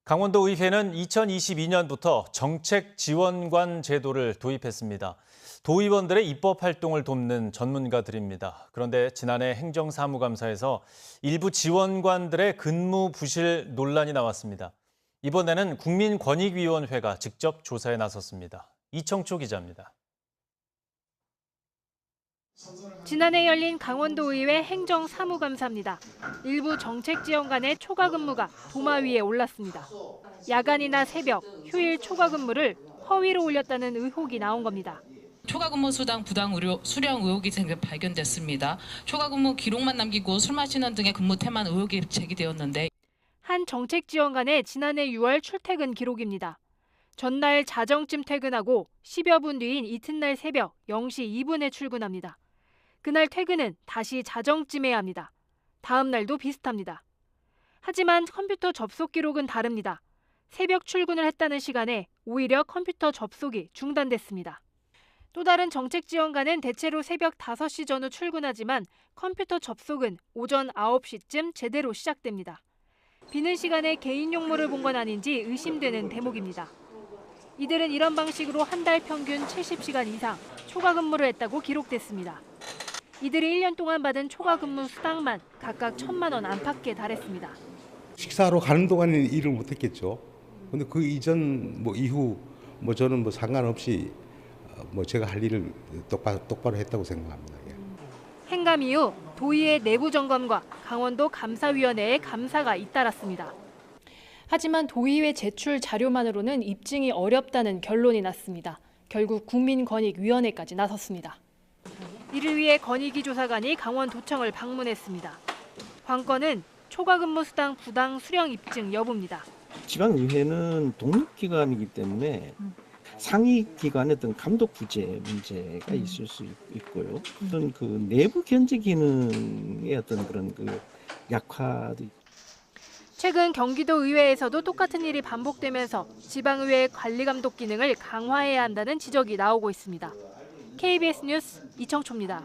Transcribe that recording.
강원도의회는 2022년부터 정책지원관 제도를 도입했습니다. 도의원들의 입법 활동을 돕는 전문가들입니다. 그런데 지난해 행정사무감사에서 일부 지원관들의 근무 부실 논란이 나왔습니다. 이번에는 국민권익위원회가 직접 조사에 나섰습니다. 이청초 기자입니다. 지난해 열린 강원도의회 행정사무감사입니다. 일부 정책지원관의 초과근무가 도마 위에 올랐습니다. 야간이나 새벽, 휴일 초과근무를 허위로 올렸다는 의혹이 나온 겁니다. 초과근무 수당 부당 수령 의혹이 발견됐습니다. 초과근무 기록만 남기고 술 마시는 등의 근무 태만 의혹이 제기되었는데 한 정책지원관의 지난해 6월 출퇴근 기록입니다. 전날 자정쯤 퇴근하고 10여 분 뒤인 이튿날 새벽 0시 2분에 출근합니다. 그날 퇴근은 다시 자정쯤 해야 합니다. 다음 날도 비슷합니다. 하지만 컴퓨터 접속 기록은 다릅니다. 새벽 출근을 했다는 시간에 오히려 컴퓨터 접속이 중단됐습니다. 또 다른 정책지원관은 대체로 새벽 5시 전후 출근하지만 컴퓨터 접속은 오전 9시쯤 제대로 시작됩니다. 비는 시간에 개인 용무를 본 건 아닌지 의심되는 대목입니다. 이들은 이런 방식으로 한 달 평균 70시간 이상 초과근무를 했다고 기록됐습니다. 이들이 1년 동안 받은 초과근무 수당만 각각 1,000만 원 안팎에 달했습니다. 식사하러 가는 동안에는 일을 못했겠죠. 근데 그 이전 이후 저는 상관없이 제가 할 일을 똑바로 했다고 생각합니다. 행감 이후 도의회 내부 점검과 강원도 감사위원회의 감사가 잇따랐습니다. 하지만 도의회 제출 자료만으로는 입증이 어렵다는 결론이 났습니다. 결국 국민권익위원회까지 나섰습니다. 이를 위해 권익위 조사관이 강원도청을 방문했습니다. 관건은 초과근무 수당 부당 수령 입증 여부입니다. 지방의회는 독립기관이기 때문에 상위 기관의 어떤 감독 부재 문제가 있을 수 있고요. 어떤 그 내부 견제 기능의 어떤 그런 그 약화도 있고. 최근 경기도 의회에서도 똑같은 일이 반복되면서 지방의회의 관리 감독 기능을 강화해야 한다는 지적이 나오고 있습니다. KBS 뉴스 이청초입니다.